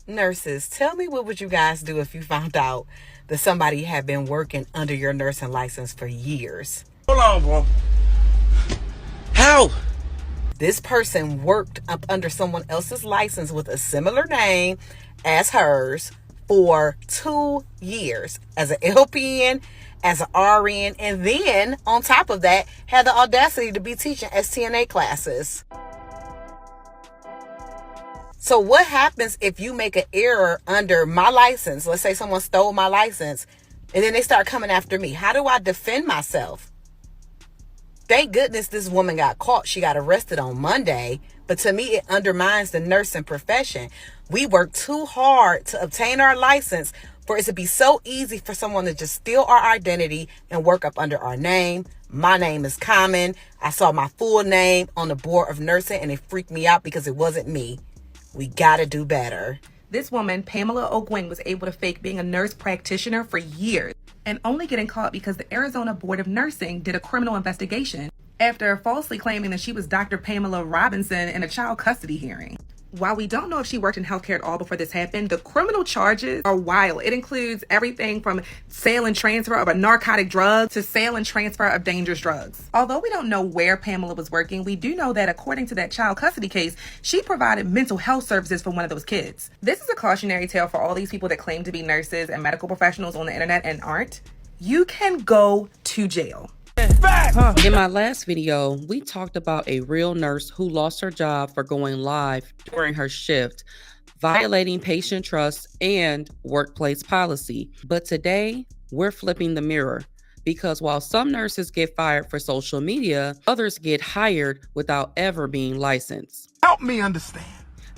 Nurses, tell me, what would you guys do if you found out that somebody had been working under your nursing license for years? Hold on, bro. How? This person worked up under someone else's license with a similar name as hers for 2 years as an LPN, as an RN, and then on top of that had the audacity to be teaching STNA classes. So what happens if you make an error under my license? Let's say someone stole my license and then they start coming after me. How do I defend myself? Thank goodness this woman got caught. She got arrested on Monday. But to me, it undermines the nursing profession. We work too hard to obtain our license for it to be so easy for someone to just steal our identity and work up under our name. My name is Common. I saw my full name on the board of nursing and it freaked me out because it wasn't me. We gotta do better. This woman, Pamela O'Gwen, was able to fake being a nurse practitioner for years and only getting caught because the Arizona Board of Nursing did a criminal investigation after falsely claiming that she was Dr. Pamela Robinson in a child custody hearing. While we don't know if she worked in healthcare at all before this happened, the criminal charges are wild. It includes everything from sale and transfer of a narcotic drug to sale and transfer of dangerous drugs. Although we don't know where Pamela was working, we do know that according to that child custody case, she provided mental health services for one of those kids. This is a cautionary tale for all these people that claim to be nurses and medical professionals on the internet and aren't. You can go to jail. In my last video, we talked about a real nurse who lost her job for going live during her shift, violating patient trust and workplace policy. But today, we're flipping the mirror because while some nurses get fired for social media, others get hired without ever being licensed. Help me understand.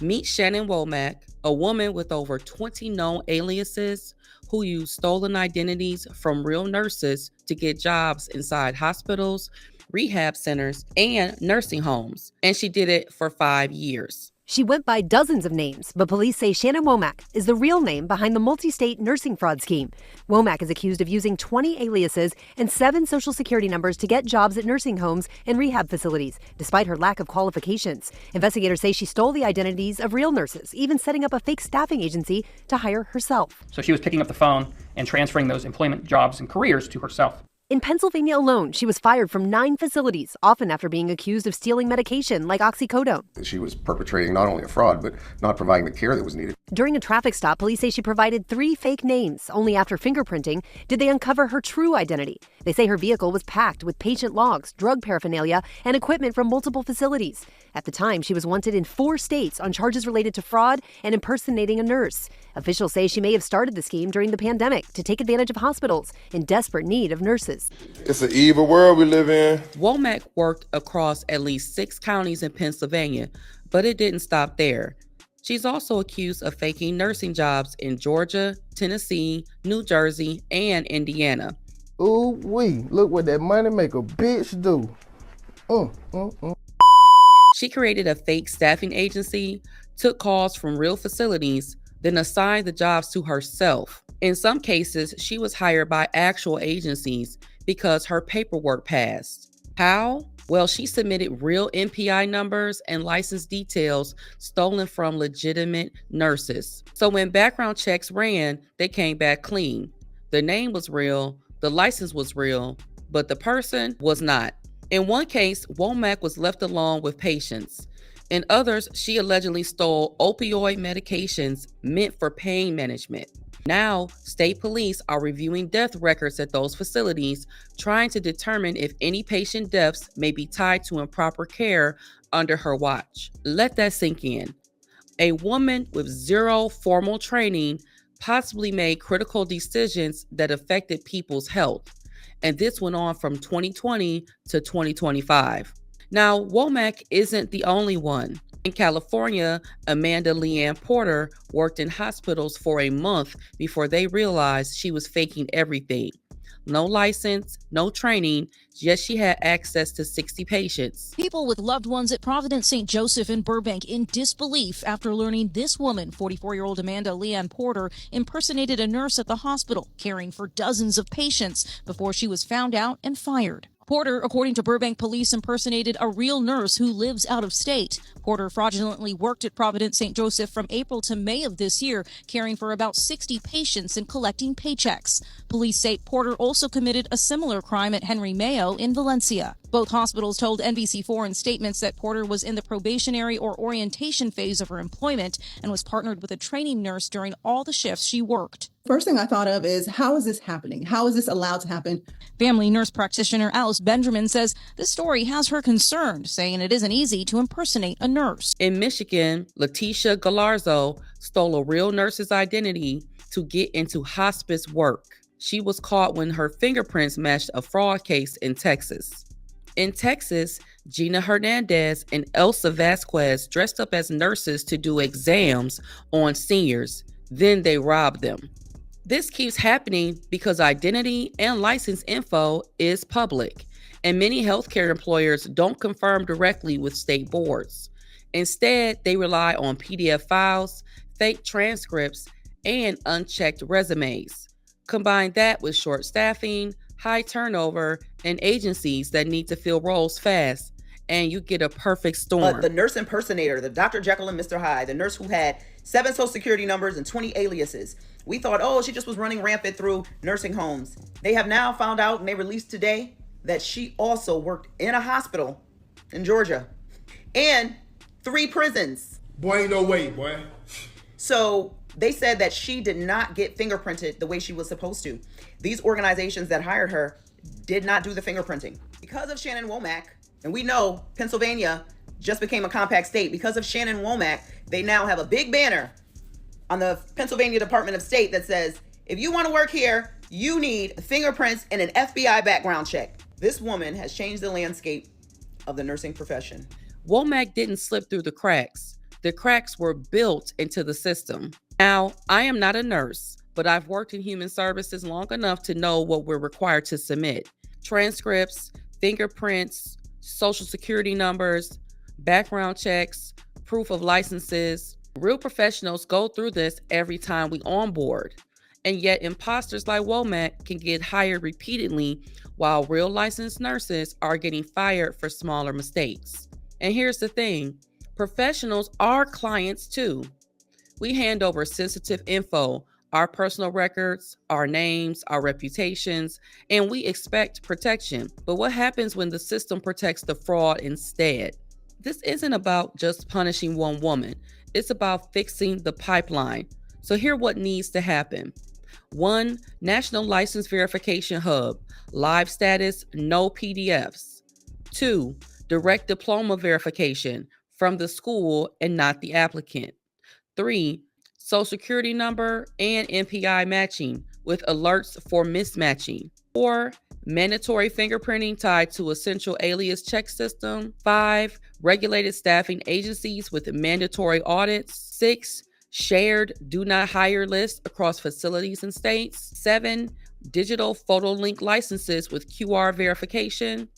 Meet Shannon Womack, a woman with over 20 known aliases who used stolen identities from real nurses to get jobs inside hospitals, rehab centers, and nursing homes. And she did it for 5 years. She went by dozens of names, but police say Shannon Womack is the real name behind the multi-state nursing fraud scheme. Womack is accused of using 20 aliases and 7 social security numbers to get jobs at nursing homes and rehab facilities, despite her lack of qualifications. Investigators say she stole the identities of real nurses, even setting up a fake staffing agency to hire herself. So she was picking up the phone and transferring those employment jobs and careers to herself. In Pennsylvania alone, she was fired from 9 facilities, often after being accused of stealing medication like oxycodone. She was perpetrating not only a fraud, but not providing the care that was needed. During a traffic stop, police say she provided 3 fake names. Only after fingerprinting did they uncover her true identity. They say her vehicle was packed with patient logs, drug paraphernalia, and equipment from multiple facilities. At the time, she was wanted in 4 states on charges related to fraud and impersonating a nurse. Officials say she may have started the scheme during the pandemic to take advantage of hospitals in desperate need of nurses. It's an evil world we live in. Womack worked across at least 6 counties in Pennsylvania, but it didn't stop there. She's also accused of faking nursing jobs in Georgia, Tennessee, New Jersey, and Indiana. Ooh-wee, look what that money make a bitch do. She created a fake staffing agency, took calls from real facilities, then assigned the jobs to herself. In some cases, she was hired by actual agencies because her paperwork passed. How? Well, she submitted real NPI numbers and license details stolen from legitimate nurses. So when background checks ran, they came back clean. The name was real, the license was real, but the person was not. In one case, Womack was left alone with patients. In others, she allegedly stole opioid medications meant for pain management. Now, state police are reviewing death records at those facilities, trying to determine if any patient deaths may be tied to improper care under her watch. Let that sink in. A woman with 0 formal training possibly made critical decisions that affected people's health. And this went on from 2020 to 2025. Now, Womack isn't the only one. In California, Amanda Leanne Porter worked in hospitals for a month before they realized she was faking everything. No license, no training, yet she had access to 60 patients. People with loved ones at Providence St. Joseph in Burbank in disbelief after learning this woman, 44-year-old Amanda Leanne Porter, impersonated a nurse at the hospital, caring for dozens of patients before she was found out and fired. Porter, according to Burbank police, impersonated a real nurse who lives out of state. Porter fraudulently worked at Providence St. Joseph from April to May of this year, caring for about 60 patients and collecting paychecks. Police say Porter also committed a similar crime at Henry Mayo in Valencia. Both hospitals told NBC4 in statements that Porter was in the probationary or orientation phase of her employment and was partnered with a training nurse during all the shifts she worked. First thing I thought of is, how is this happening? How is this allowed to happen? Family nurse practitioner Alice Benjamin says this story has her concerned, saying it isn't easy to impersonate a nurse. In Michigan, Letitia Galarzo stole a real nurse's identity to get into hospice work. She was caught when her fingerprints matched a fraud case in Texas. In Texas, Gina Hernandez and Elsa Vasquez dressed up as nurses to do exams on seniors. Then they robbed them. This keeps happening because identity and license info is public, and many healthcare employers don't confirm directly with state boards. Instead, they rely on PDF files, fake transcripts, and unchecked resumes. Combine that with short staffing, high turnover, and agencies that need to fill roles fast, and you get a perfect storm. The nurse impersonator, the Dr. Jekyll and Mr. Hyde, the nurse who had 7 social security numbers and 20 aliases. We thought, oh, she just was running rampant through nursing homes. They have now found out, and they released today, that she also worked in a hospital in Georgia and 3 prisons. Boy, ain't no way, boy. So they said that she did not get fingerprinted the way she was supposed to. These organizations that hired her did not do the fingerprinting. Because of Shannon Womack, and we know Pennsylvania just became a compact state. Because of Shannon Womack, they now have a big banner on the Pennsylvania Department of State that says, if you want to work here, you need fingerprints and an FBI background check. This woman has changed the landscape of the nursing profession. Womack didn't slip through the cracks. The cracks were built into the system. Now, I am not a nurse, but I've worked in human services long enough to know what we're required to submit. Transcripts, fingerprints, social security numbers, background checks, proof of licenses. Real professionals go through this every time we onboard. And yet imposters like Womack can get hired repeatedly while real licensed nurses are getting fired for smaller mistakes. And here's the thing, professionals are clients too. We hand over sensitive info, our personal records, our names, our reputations, and we expect protection. But what happens when the system protects the fraud instead? This isn't about just punishing one woman. It's about fixing the pipeline. So here's what needs to happen. 1, National License Verification Hub, live status, no PDFs. 2, direct diploma verification from the school and not the applicant. 3, social security number and NPI matching with alerts for mismatching. 4, mandatory fingerprinting tied to a central alias check system. 5, regulated staffing agencies with mandatory audits. 6, shared do not hire list across facilities and states. 7, digital photo link licenses with QR verification.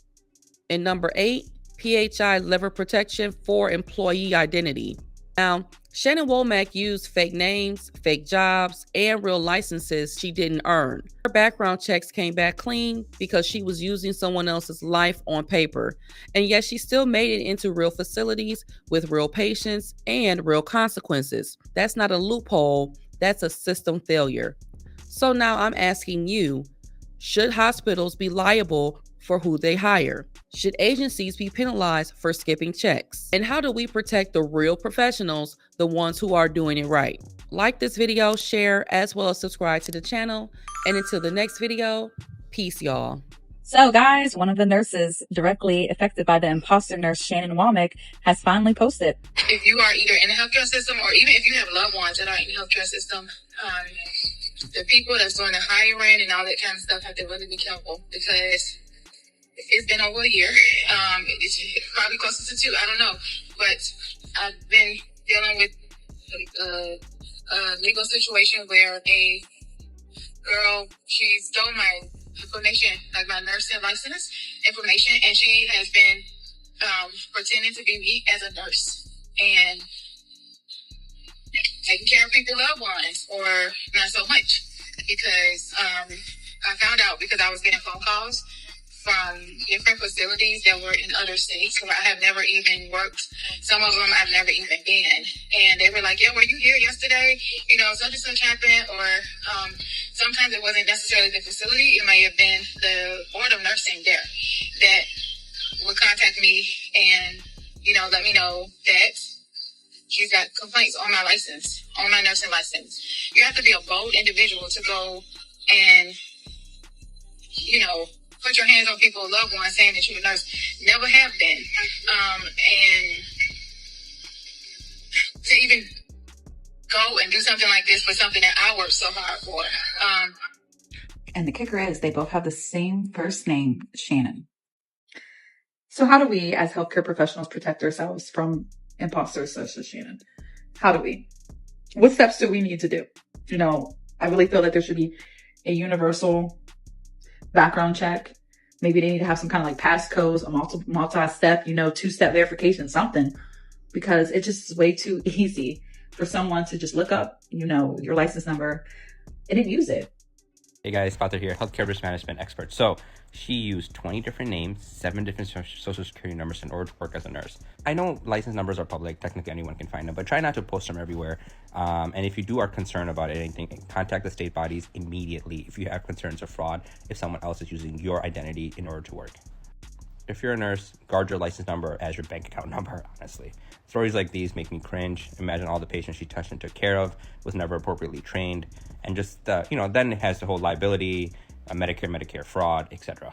And number 8, PHI level protection for employee identity. Now, Shannon Womack used fake names, fake jobs, and real licenses she didn't earn. Her background checks came back clean because she was using someone else's life on paper. And yet she still made it into real facilities with real patients and real consequences. That's not a loophole, that's a system failure. So now I'm asking you, should hospitals be liable for who they hire? Should agencies be penalized for skipping checks? And how do we protect the real professionals, the ones who are doing it right? Like this video, share, as well as subscribe to the channel. And until the next video, peace, y'all. So guys, one of the nurses directly affected by the imposter nurse, Shannon Womack, has finally posted. If you are either in the healthcare system or even if you have loved ones that are in the healthcare system, the people that's doing the hiring and all that kind of stuff have to really be careful because it's been over a year. It's probably closer to 2. I don't know. But I've been dealing with a legal situation where a girl, she stole my information, like my nursing license information, and she has been pretending to be me as a nurse and taking care of people's loved ones, or not so much, because I found out because I was getting phone calls from different facilities that were in other states where I have never even worked. Some of them I've never even been. And they were like, yeah, were you here yesterday? You know, such and such happened. Or sometimes it wasn't necessarily the facility. It might have been the board of nursing there that would contact me and, you know, let me know that she's got complaints on my license, on my nursing license. You have to be a bold individual to go and, you know, put your hands on people's loved ones saying that you're a nurse. Never have been. And to even go and do something like this for something that I worked so hard for. And the kicker is they both have the same first name, Shannon. So how do we as healthcare professionals protect ourselves from imposters such as Shannon? How do we? What steps do we need to do? You know, I really feel that there should be a universal background check. Maybe they need to have some kind of like passcodes, a multi-step, you know, 2-step verification, something, because it just is way too easy for someone to just look up, you know, your license number and then use it. Hey guys, Father here, healthcare risk management expert. So she used 20 different names, 7 different social security numbers in order to work as a nurse. I know license numbers are public, technically anyone can find them, but try not to post them everywhere. And if you are concerned about anything, contact the state bodies immediately if you have concerns of fraud, if someone else is using your identity in order to work. If you're a nurse, guard your license number as your bank account number, honestly. Stories like these make me cringe. Imagine all the patients she touched and took care of, was never appropriately trained, and just, then it has the whole liability, Medicare fraud, etc.